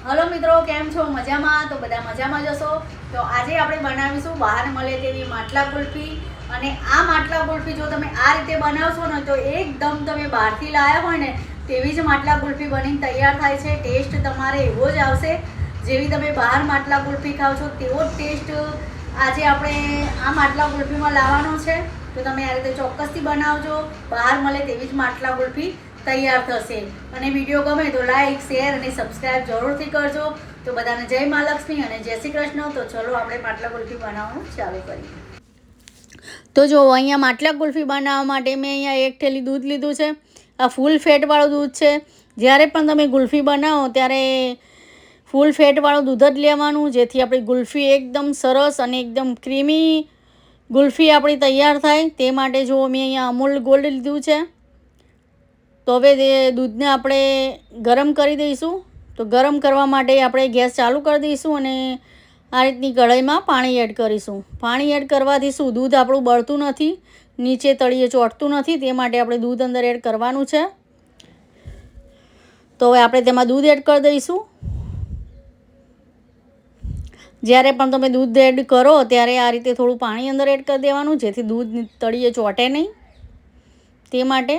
Hello મિત્રો, કેમ છો? મજામાં? તો બધા મજામાં જશો. તો આજે આપણે બનાવીશું બહાર મળે તેવી માટલા કુલ્ફી. અને આ માટલા કુલ્ફી જો તમે આ રીતે બનાવશો ને તો એકદમ તમે બહારથી લાવ્યા હોય ને તેવી જ માટલા કુલ્ફી બનીને તૈયાર થાય છે. ટેસ્ટ તમારે એવો જ આવશે જેવી તમે બહાર માટલા કુલ્ફી ખાવ છો તેવો જ ટેસ્ટ આજે આપણે આ માટલા કુલ્ફીમાં લાવવાનો છે. તો તમે આ રીતે ચોક્કસથી બનાવજો. બહાર મળે તેવી જ માટલા કુલ્ફી તૈયાર થશે. અને વિડીયો ગમે તો લાઈક, શેર અને સબસ્ક્રાઈબ જરૂરથી કરજો. તો બધાને જય મા લક્ષ્મી અને જય શ્રી કૃષ્ણ. તો ચલો આપણે માટલા કુલ્ફી બનાવવાનું ચાલુ કરીએ. તો જો અહીંયા માટલા કુલ્ફી બનાવવા માટે મેં અહીંયા 1 થેલી દૂધ લીધું છે. આ ફૂલ ફેટવાળું દૂધ છે. જ્યારે પણ તમે કુલ્ફી બનાવો ત્યારે ફૂલ ફેટવાળું દૂધ જ લેવાનું, જેથી આપણી કુલ્ફી એકદમ સરસ અને એકદમ ક્રીમી કુલ્ફી આપણી તૈયાર થાય. તે માટે જો મેં અહીંયા અમૂલ ગોલ્ડ લીધું છે. તો હવે તે દૂધને આપણે ગરમ કરી દઈશું. તો ગરમ કરવા માટે આપણે ગેસ ચાલુ કરી દઈશું અને આ રીતની કઢાઈમાં પાણી એડ કરીશું. પાણી એડ કરવાથી શું દૂધ આપણું બળતું નથી, નીચે તળિયે ચોંટતું નથી. તે માટે આપણે દૂધ અંદર એડ કરવાનું છે. તો હવે આપણે તેમાં દૂધ એડ કરી દઈશું. જ્યારે પણ તમે દૂધ એડ કરો ત્યારે આ રીતે થોડું પાણી અંદર એડ કરી દેવાનું, જેથી દૂધ તળિયે ચોંટે નહીં. તે માટે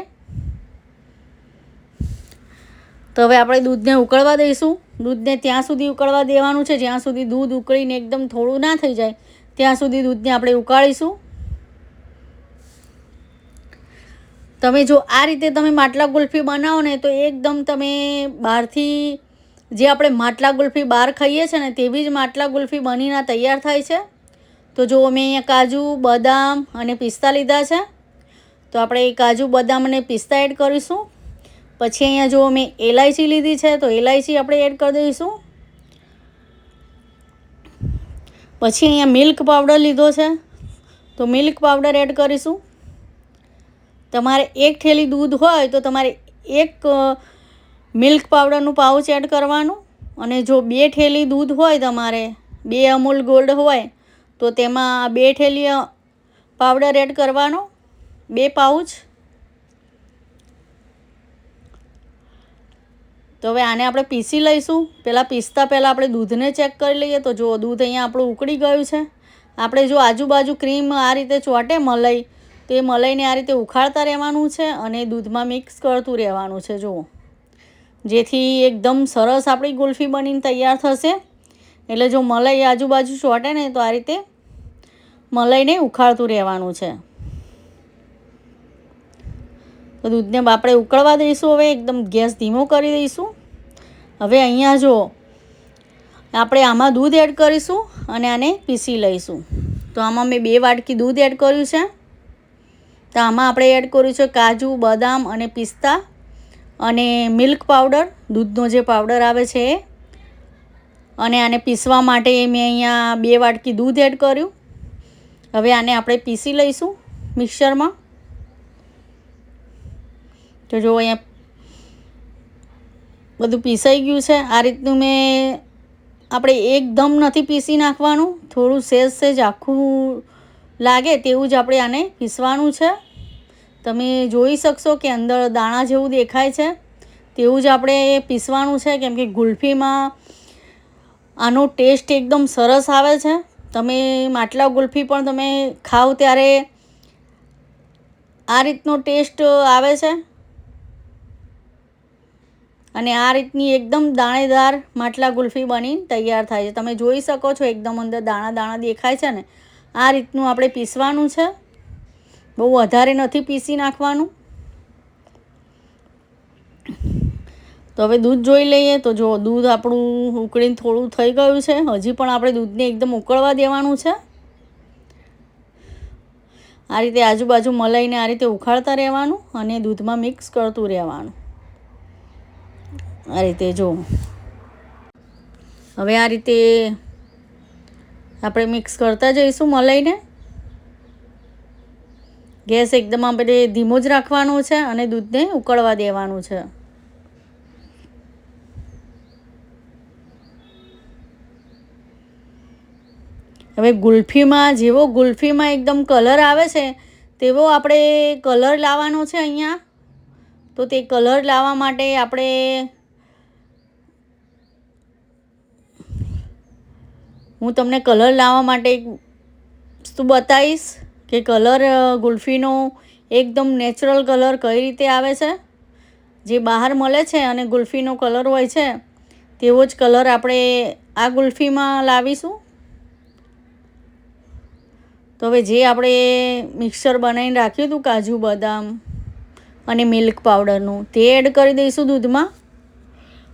તો હવે આપણે દૂધને ઉકળવા દઈશું. દૂધને ત્યાં સુધી ઉકળવા દેવાનું છે જ્યાં સુધી દૂધ ઉકળીને એકદમ થોડું ના થઈ જાય ત્યાં સુધી દૂધને આપણે ઉકાળીશું. તમે જો આ રીતે તમે માટલા કુલ્ફી બનાવો ને તો એકદમ તમે બહારથી જે આપણે માટલા કુલ્ફી બહાર ખાઈએ છીએ ને તેવી જ માટલા કુલ્ફી બનીને તૈયાર થાય છે. તો જો મેં અહીંયા કાજુ, બદામ અને પિસ્તા લીધા છે. તો આપણે કાજુ, બદામ અને પિસ્તા એડ કરીશું. પછી અહીંયા જો મેં એલાયચી લીધી છે તો એલાયચી આપણે એડ કરી દઈશું. પછી અહીંયા મિલ્ક પાવડર લીધો છે તો મિલ્ક પાવડર એડ કરીશું. તમારે 1 થેલી દૂધ હોય તો તમારે 1 મિલ્ક પાવડરનું પાઉચ એડ કરવાનું. અને જો 2 થેલી દૂધ હોય, તમારે 2 અમૂલ ગોલ્ડ હોય તો તેમાં 2 થેલી પાવડર એડ કરવાનો, 2 પાઉચ. તો હવે આને આપણે પીસી લઈશું. પહેલાં આપણે દૂધને ચેક કરી લઈએ. તો જો દૂધ અહીંયા આપણું ઉકળી ગયું છે. આપણે જો આજુબાજુ ક્રીમ આ રીતે ચોંટે મલાઈ, તો એ મલાઈને આ રીતે ઉખાડતા રહેવાનું છે અને દૂધમાં મિક્સ કરતું રહેવાનું છે. જુઓ, જેથી એકદમ સરસ આપણી કુલ્ફી બનીને તૈયાર થશે. એટલે જો મલાઈ આજુબાજુ ચોંટે ને તો આ રીતે મલાઈને ઉખાડતું રહેવાનું છે. તો દૂધને આપણે ઉકળવા દઈશું. હવે એકદમ ગેસ ધીમો કરી દઈશું. હવે અહીંયા જો આપણે આમાં દૂધ એડ કરીશું અને આને પીસી લઈશું. તો આમાં મેં 2 વાટકી દૂધ એડ કર્યું છે. તો આમાં આપણે એડ કર્યું છે કાજુ, બદામ અને પિસ્તા અને મિલ્ક પાવડર, દૂધનો જે પાવડર આવે છે એ. અને આને પીસવા માટે મેં અહીંયા 2 વાટકી દૂધ એડ કર્યું. હવે આને આપણે પીસી લઈશું મિક્સરમાં. તો જો અહીંયા બધું પીસાઈ ગયું છે. આ રીતનું આપણે એકદમ નથી પીસી નાખવાનું, થોડું સહેજ આખું લાગે તેવું જ આપણે આને પીસવાનું છે. તમે જોઈ શકશો કે અંદર દાણા જેવું દેખાય છે તેવું જ આપણે પીસવાનું છે, કેમ કે કુલ્ફીમાં આનો ટેસ્ટ એકદમ સરસ આવે છે. તમે માટલા કુલ્ફી પણ તમે ખાઓ ત્યારે આ રીતનો ટેસ્ટ આવે છે. અને આ રીતની એકદમ દાણેદાર માટલા કુલ્ફી બની તૈયાર થાય છે. તમે જોઈ શકો છો એકદમ અંદર દાણા દાણા દેખાય છે ને. આ રીતનું આપણે પીસવાનું છે, બહુ વધારે નથી પીસી નાખવાનું. તો હવે દૂધ જોઈ લઈએ. તો જો દૂધ આપણું ઉકળીને થોડું થઈ ગયું છે. હજી પણ આપણે દૂધને એકદમ ઉકળવા દેવાનું છે. આ રીતે આજુબાજુ મલાઈને આ રીતે ઉખાડતા રહેવાનું અને દૂધમાં મિક્સ કરતું રહેવાનું. આ રીતે જો હવે આ રીતે આપણે મિક્સ કરતા જઈશું મલાઈને. ગેસ એકદમ આપણે ધીમો જ રાખવાનો છે અને દૂધને ઉકળવા દેવાનું છે. હવે ગુલ્ફીમાં એકદમ કલર આવે છે તેવો આપણે કલર લાવવાનો છે અહીંયા. તો તે કલર લાવવા માટે આપણે હું તમને કલર લાવવા માટે એક વસ્તુ બતાવીશ કે કલર ગુલ્ફીનો એકદમ નેચરલ કલર કઈ રીતે આવે છે. જે બહાર મળે છે અને ગુલ્ફીનો કલર હોય છે તેવો જ કલર આપણે આ ગુલ્ફીમાં લાવીશું. તો હવે જે આપણે મિક્સર બનાવીને રાખ્યું હતું કાજુ બદામ અને મિલ્ક પાવડરનું તે એડ કરી દઈશું દૂધમાં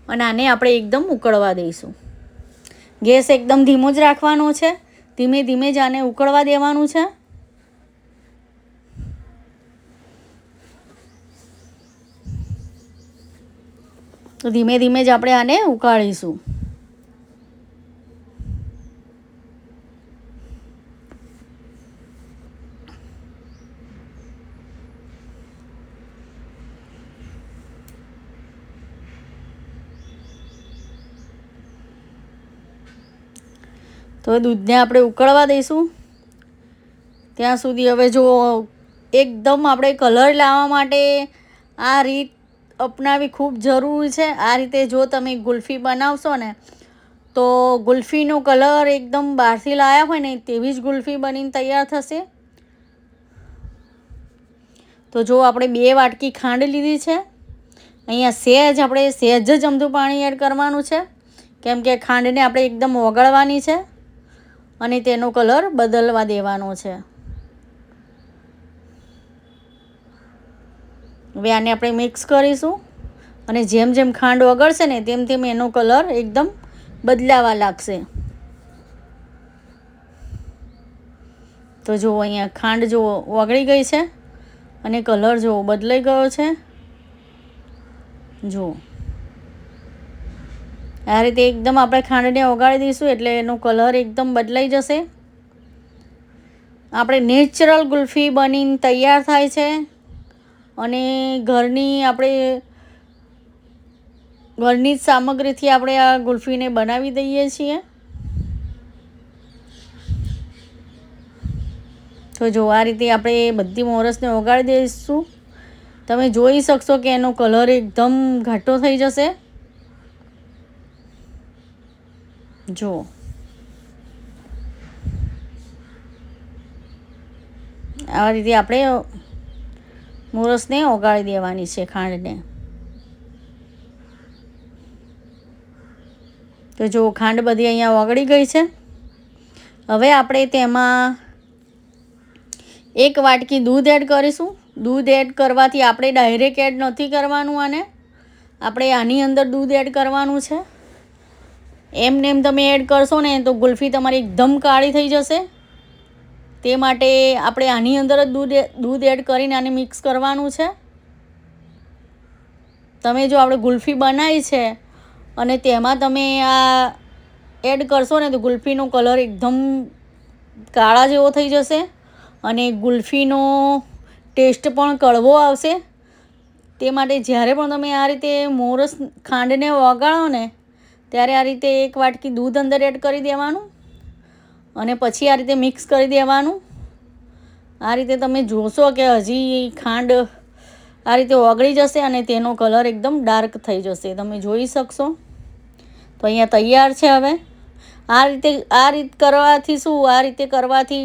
અને આને આપણે એકદમ ઉકળવા દઈશું. ગેસ એકદમ ધીમો જ રાખવાનો છે. ધીમે ધીમે જ આને ઉકળવા દેવાનું છે. તો ધીમે ધીમે જ આપણે આને ઉકાળીશું. તો દૂધને આપણે ઉકળવા દઈશું ત્યાં સુધી. હવે જો એકદમ આપણે કલર લાવવા માટે આ રીત અપનાવી ખૂબ જરૂરી છે. આ રીતે જો તમે ગુલ્ફી બનાવશો ને તો ગુલ્ફીનો કલર એકદમ બહારથી લાવ્યા હોય ને તેવી જ ગુલ્ફી બનીને તૈયાર થશે. તો જો આપણે 2 વાટકી ખાંડ લીધી છે. અહીંયા આપણે સહેજ જ અમથું પાણી એડ કરવાનું છે કેમ કે ખાંડને આપણે એકદમ ઓગળવાની છે અને તેનો કલર બદલવા દેવાનો છે. હવે આને આપણે મિક્સ કરીશું અને જેમ જેમ ખાંડ ઓગળશે ને તેમ તેમ એનો કલર એકદમ બદલાવા લાગશે. તો જુઓ અહીંયા ખાંડ જો ઓગળી ગઈ છે અને કલર જો બદલાઈ ગયો છે. જુઓ આ રીતે એકદમ આપણે ખાંડને ઓગાળી દઈશું એટલે એનો કલર એકદમ બદલાઈ જશે. આપણે નેચરલ ગુલ્ફી બનીને તૈયાર થાય છે અને ઘરની જ સામગ્રીથી આપણે આ ગુલ્ફીને બનાવી દઈએ છીએ. તો જો આ રીતે આપણે બધી મોરસને ઓગાળી દઈશું. તમે જોઈ શકશો કે એનો કલર એકદમ ઘાટો થઈ જશે. જો આ રીતે આપણે મોરસને ઓગાળી દેવાની છે ખાંડને. તો જો ખાંડ બધી અહીંયા ઓગળી ગઈ છે. હવે આપણે તેમાં 1 વાટકી દૂધ એડ કરીશું. દૂધ એડ કરવાથી આપણે ડાયરેક્ટ એડ નથી કરવાનું. આને આપણે આની અંદર દૂધ એડ કરવાનું છે. એમને એમ તમે એડ કરશો ને તો ગુલ્ફી તમારી એકદમ કાળી થઈ જશે. તે માટે આપણે આની અંદર જ દૂધ એડ કરીને આને મિક્સ કરવાનું છે. તમે જો આપણે ગુલ્ફી બનાવી છે અને તેમાં તમે આ એડ કરશો ને તો ગુલ્ફીનો કલર એકદમ કાળા જેવો થઈ જશે અને ગુલ્ફીનો ટેસ્ટ પણ કડવો આવશે. તે માટે જ્યારે પણ તમે આ રીતે મોરસ ખાંડને ઓગાળો ને ત્યારે આ રીતે 1 વાટકી દૂધ અંદર એડ કરી દેવાનું અને પછી આ રીતે મિક્સ કરી દેવાનું. આ રીતે તમે જોશો કે હજી ખાંડ આ રીતે ઓગળી જશે અને તેનો કલર એકદમ ડાર્ક થઈ જશે. તમે જોઈ શકશો. તો અહીંયા તૈયાર છે. હવે આ રીતે કરવાથી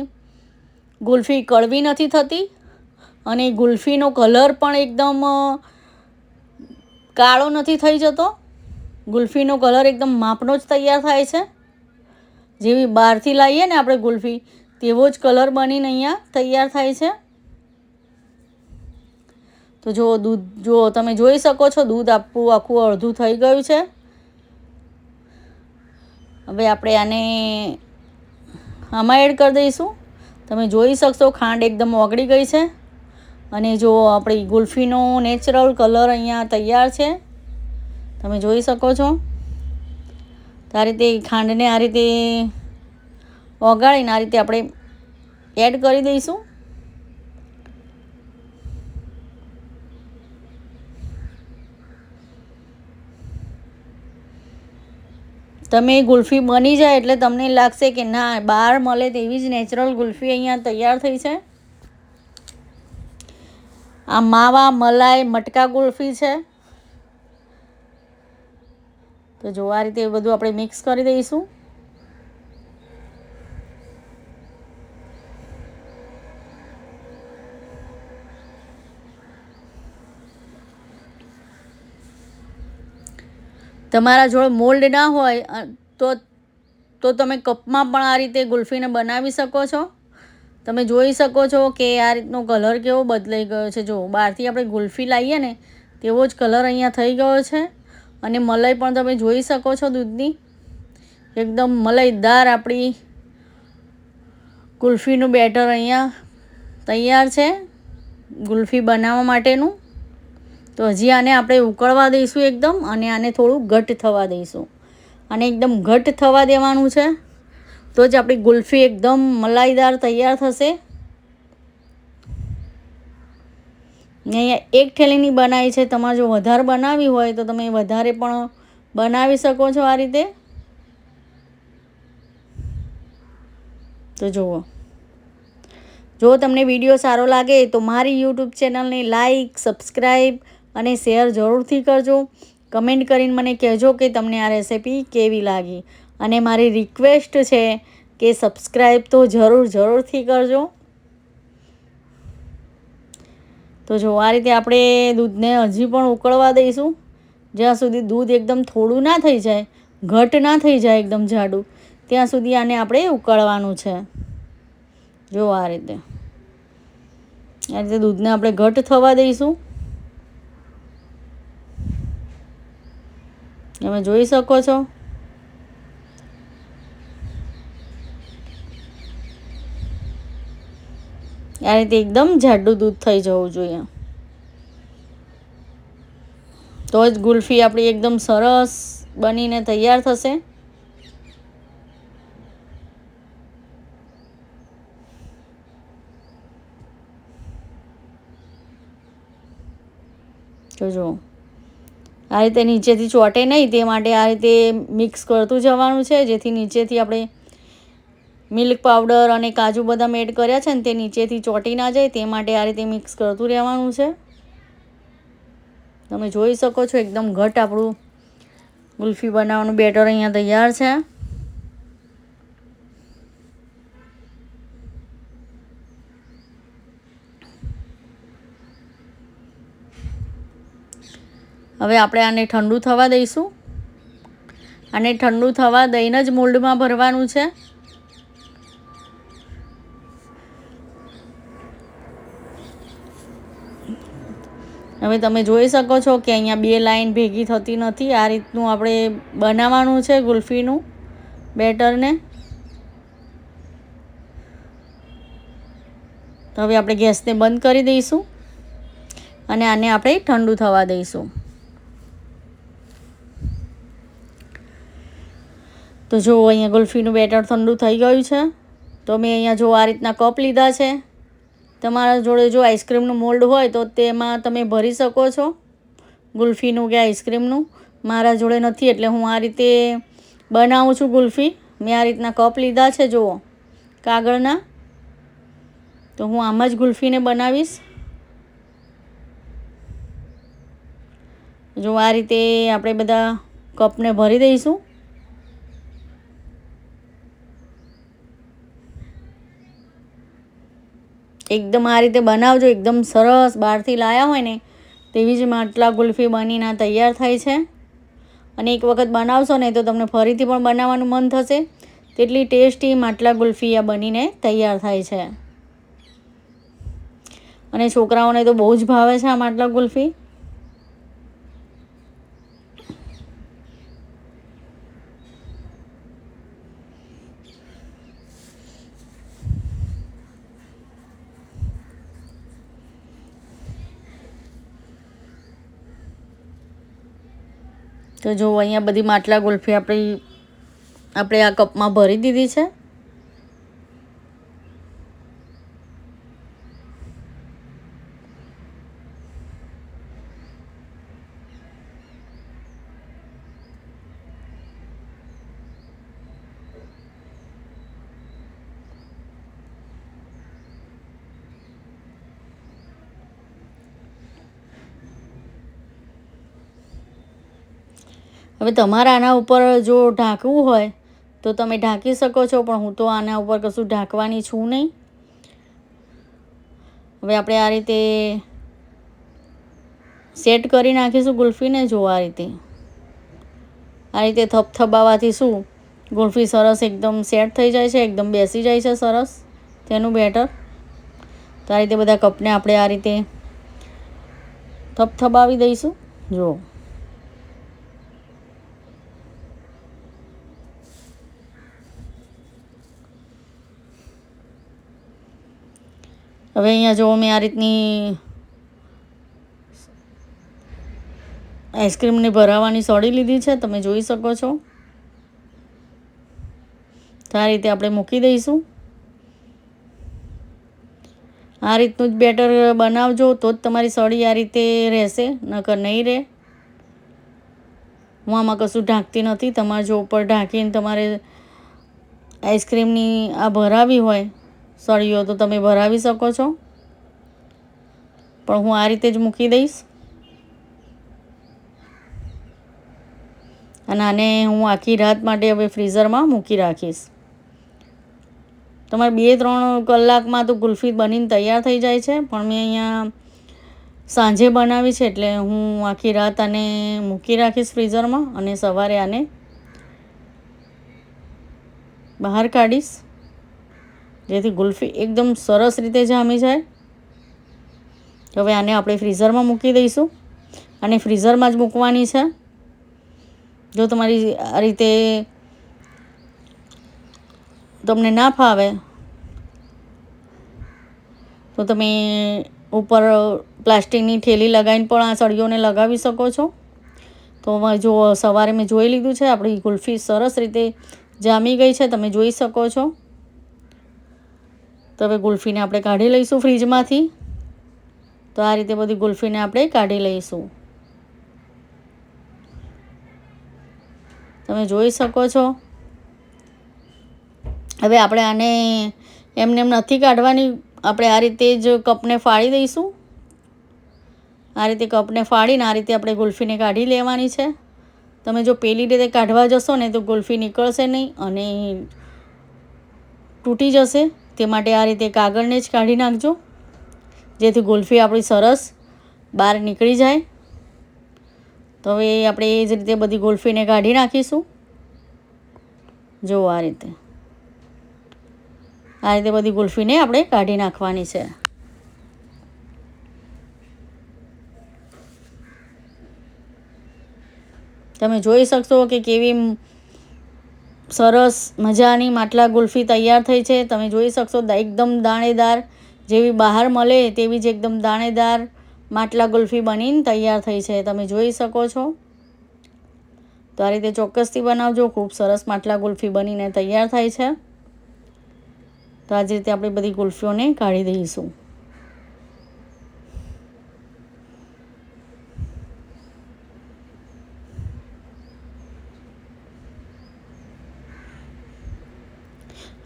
ગુલ્ફી કડવી નથી થતી અને ગુલ્ફીનો કલર પણ એકદમ કાળો નથી થઈ જતો. ગુલ્ફીનો કલર એકદમ માપનો જ તૈયાર થાય છે. જેવી બહારથી લાવીએ ને આપણે ગુલ્ફી તેવો જ કલર બનીને અહીંયા તૈયાર થાય છે. તો જો તમે જોઈ શકો છો દૂધ આખું અડધું થઈ ગયું છે. હવે આપણે આને આમાં એડ કરી દઈશું. તમે જોઈ શકશો ખાંડ એકદમ ઓગળી ગઈ છે અને જો આપણી ગુલ્ફીનો નેચરલ કલર અહીંયા તૈયાર છે. તમે જોઈ શકો છો. તો આ રીતે ખાંડને આ રીતે ઓગાળીને આ રીતે આપણે એડ કરી દઈશું. તમે ગુલ્ફી બની જાય એટલે તમને લાગશે કે ના બહાર મળે તેવી જ નેચરલ ગુલ્ફી અહીંયા તૈયાર થઈ છે. આ માવા મલાઈ મટકા ગુલ્ફી છે. તો જો આ રીતે બધું આપણે મિક્સ કરી દઈશું. તમારા જોડે મોલ્ડ ના હોય તો તમે કપમાં પણ આ રીતે ગુલ્ફીને બનાવી શકો છો. તમે જોઈ શકો છો કે આ રીતનો કલર કેવો બદલાઈ ગયો છે. જો બહારથી આપણે ગુલ્ફી લાવીએ ને તેવો જ કલર અહીંયા થઈ ગયો છે. અને મલાઈ પણ તમે જોઈ શકો છો દૂધની, એકદમ મલાઈદાર આપણી ગુલ્ફીનું બેટર અહીંયા તૈયાર છે ગુલ્ફી બનાવવા માટેનું. તો હજી આને આપણે ઉકળવા દઈશું એકદમ, અને આને થોડું ઘટ્ટ થવા દઈશું. અને એકદમ ઘટ્ટ થવા દેવાનું છે, તો જ આપણી ગુલ્ફી એકદમ મલાઈદાર તૈયાર થશે. ને અહીંયા એક થેલીની બનાવી છે. તમારે જો વધારે બનાવવી હોય તો તમે વધારે પણ બનાવી શકો છો આ રીતે. તો જુઓ, જો તમને વિડીયો સારો લાગે તો મારી યુટ્યુબ ચેનલને લાઈક, સબસ્ક્રાઈબ અને શેર જરૂરથી કરજો. કમેન્ટ કરીને મને કહેજો કે તમને આ રેસિપી કેવી લાગી. અને મારી રિક્વેસ્ટ છે કે સબસ્ક્રાઈબ તો જરૂરથી કરજો. તો જો આ રીતે આપણે દૂધને હજી પણ ઉકળવા દઈશું, જ્યાં સુધી દૂધ એકદમ થોડું ના થઈ જાય, ઘટ ના થઈ જાય એકદમ જાડું, ત્યાં સુધી આને આપણે ઉકળવાનું છે. જો આ રીતે દૂધને આપણે ઘટ થવા દઈશું. તમે જોઈ શકો છો. આ રીતે એકદમ જાડું દૂધ થઈ જવું જોઈએ, તો જ ગુલ્ફી આપણી એકદમ સરસ બનીને તૈયાર થશે. જો આ રીતે નીચેથી ચોંટે નહીં તે માટે આ રીતે મિક્સ કરતું જવાનું છે, જેથી નીચેથી આપણે મિલ્ક પાવડર અને કાજુ બદામ એડ કર્યા છે ને તે નીચેથી ચોંટી ના જાય તે માટે આ રીતે મિક્સ કરતું રહેવાનું છે. તમે જોઈ શકો છો એકદમ ઘટ આપણું ગુલ્ફી બનાવવાનું બેટર અહીંયા તૈયાર છે. હવે આપણે આને ઠંડુ થવા દઈશું. આને ઠંડુ થવા દઈને જ મોલ્ડમાં ભરવાનું છે. હવે તમે જોઈ શકો છો કે અહીંયા બે લાઈન ભેગી થતી નથી. આ રીતનું આપણે બનાવવાનું છે ગુલ્ફીનું બેટરને. તો હવે આપણે ગેસને બંધ કરી દઈશું અને આને આપણે ઠંડુ થવા દઈશું. તો જો અહીંયા ગુલ્ફીનું બેટર ઠંડુ થઈ ગયું છે. તો મેં અહીંયા જો આ રીતના કપ લીધા છે. તમારા જોડે જો આઈસ્ક્રીમનું મોલ્ડ હોય તો તેમાં તમે ભરી શકો છો ગુલ્ફીનું કે આઈસ્ક્રીમનું. મારા જોડે નથી એટલે હું આ રીતે બનાવું છું ગુલ્ફી. મેં આ રીતના કપ લીધા છે જુઓ કાગળના. તો હું આમાં જ ગુલ્ફીને બનાવીશ. જો આ રીતે આપણે બધા કપને ભરી દઈશું. એકદમ આ રીતે બનાવજો, એકદમ સરસ બહારથી લાવ્યા હોય ને તેવી જ માટલા ગુલ્ફી બનીને તૈયાર થાય છે. અને એક વખત બનાવશો ને તો તમને ફરીથી પણ બનાવવાનું મન થશે. તેટલી ટેસ્ટી માટલા ગુલ્ફી આ બનીને તૈયાર થાય છે. અને છોકરાઓને તો બહુ જ ભાવે છે આ માટલા ગુલ્ફી. તો જો અહીંયા બધી માટલા ગુલ્ફી આપણે આ કપમાં ભરી દીધી છે. હવે તમારે આના ઉપર જો ઢાંકવું હોય તો તમે ઢાંકી શકો છો, પણ હું તો આના ઉપર કશું ઢાંકવાની છું નહીં. હવે આપણે આ રીતે સેટ કરી નાખીશું ગુલ્ફીને. જો આ રીતે આ રીતે થપથપાવાથી શું ગુલ્ફી સરસ એકદમ સેટ થઈ જાય છે, એકદમ બેસી જાય છે સરસ તેનું બેટર. તો આ રીતે બધા કપને આપણે આ રીતે થપથપાવી દઈશું. જો હવે અહીંયા જો મેં આ રીતની આઈસ્ક્રીમને ભરાવાની સળી લીધી છે, તમે જોઈ શકો છો. તો આ રીતે આપણે મૂકી દઈશું. આ રીતનું જ બેટર બનાવજો તો જ તમારી સળી આ રીતે રહેશે, નકર નહીં રહે. હું આમાં કશું ઢાંકતી નથી. તમારે જો ઉપર ઢાંકીને તમારે આઈસ્ક્રીમની આ ભરાવી હોય સળીઓ તો તમે ભરાવી શકો છો, પણ હું આ રીતે જ મૂકી દઈશ. અને આને હું આખી રાત માટે હવે ફ્રીઝરમાં મૂકી રાખીશ. તમારે 2-3 કલાકમાં તો ગુલ્ફી બનીને તૈયાર થઈ જાય છે, પણ મેં અહીંયા સાંજે બનાવી છે એટલે હું આખી રાત આને મૂકી રાખીશ ફ્રીઝરમાં અને સવારે આને બહાર કાઢીશ, જેથી ગુલ્ફી એકદમ સરસ રીતે જામી જાય. હવે આને આપણે ફ્રીઝરમાં મૂકી દઈશું. અને ફ્રીઝરમાં જ મૂકવાની છે. જો તમારી આ રીતે તમને ના ફાવે તો તમે ઉપર પ્લાસ્ટિકની થેલી લગાવીને પણ આ સળીઓને લગાવી શકો છો. તો જો સવારે મેં જોઈ લીધું છે, આપણી ગુલ્ફી સરસ રીતે જામી ગઈ છે, તમે જોઈ શકો છો. તો હવે ગુલ્ફીને આપણે કાઢી લઈશું ફ્રીજમાંથી. તો આ રીતે બધી ગુલ્ફીને આપણે કાઢી લઈશું. તમે જોઈ શકો છો. હવે આપણે આને એમને એમ નથી કાઢવાની, આપણે આ રીતે જ કપને ફાડી દઈશું. આ રીતે કપને ફાડીને આ રીતે આપણે ગુલ્ફીને કાઢી લેવાની છે. તમે જો પેલી રીતે કાઢવા જશો ને તો ગુલ્ફી નીકળશે નહીં અને તૂટી જશે. તે માટે આ રીતે કાગળને જ કાઢી નાખજો, જેથી ગુલ્ફી આપણી સરસ બહાર નીકળી જાય. તો હવે આપણે એ જ રીતે બધી ગુલ્ફીને કાઢી નાખીશું. જો આ રીતે બધી ગુલ્ફીને આપણે કાઢી નાખવાની છે. તમે જોઈ શકશો કે કેવી સરસ મજાની માટલા ગુલ્ફી તૈયાર થઈ છે. તમે જોઈ શકશો એકદમ દાણેદાર, જેવી બહાર મળે તેવી જ એકદમ દાણેદાર માટલા ગુલ્ફી બનીને તૈયાર થઈ છે. તમે જોઈ શકો છો. તો આ રીતે ચોક્કસથી બનાવજો. ખૂબ સરસ માટલા ગુલ્ફી બનીને તૈયાર થાય છે. તો આ જ રીતે આપણે બધી ગુલ્ફીઓને કાઢી દઈશું.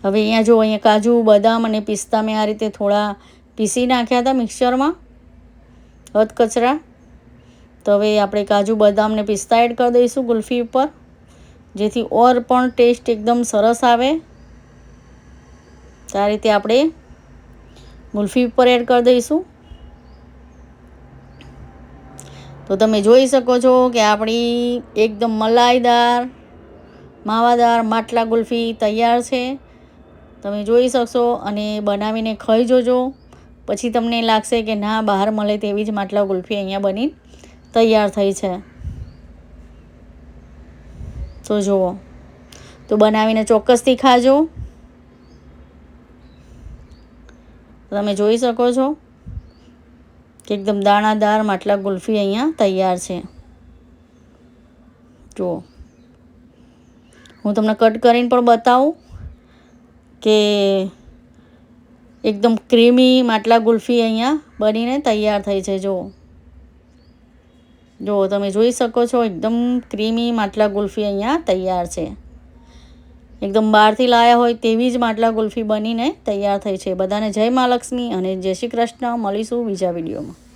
હવે અહીંયા જો અહીંયા કાજુ, બદામ અને પિસ્તા મેં આ રીતે થોડા પીસી નાખ્યા હતા મિક્સરમાં, કચરા. તો હવે આપણે કાજુ, બદામ ને પિસ્તા એડ કરી દઈશું ગુલ્ફી ઉપર, જેથી ઓર પણ ટેસ્ટ એકદમ સરસ આવે. આ રીતે આપણે ગુલ્ફી ઉપર એડ કરી દઈશું. તો તમે જોઈ શકો છો કે આપણી એકદમ મલાઈદાર, માવાદાર માટલા ગુલ્ફી તૈયાર છે. તમે જોઈ શકશો અને બનાવીને ખાઈ જોજો. પછી તમને લાગશે કે ના, બહાર મળે તેવી જ માટલા ગુલ્ફી અહીંયા બની તૈયાર થઈ છે. તો જુઓ, તો બનાવીને ચોક્કસથી ખાજો. તમે જોઈ શકો છો કે એકદમ દાણાદાર માટલા ગુલ્ફી અહીંયા તૈયાર છે. જુઓ, હું તમને કટ કરીને પણ બતાવું કે એકદમ ક્રીમી માટલા ગુલ્ફી અહીંયા બનીને તૈયાર થઈ છે. જુઓ, તમે જોઈ શકો છો એકદમ ક્રીમી માટલા ગુલ્ફી અહીંયા તૈયાર છે. એકદમ બહારથી લાયા હોય તેવી જ માટલા ગુલ્ફી બનીને તૈયાર થઈ છે. બધાને જય મા લક્ષ્મી અને જય શ્રી કૃષ્ણ. મળીશું બીજા વિડીયોમાં.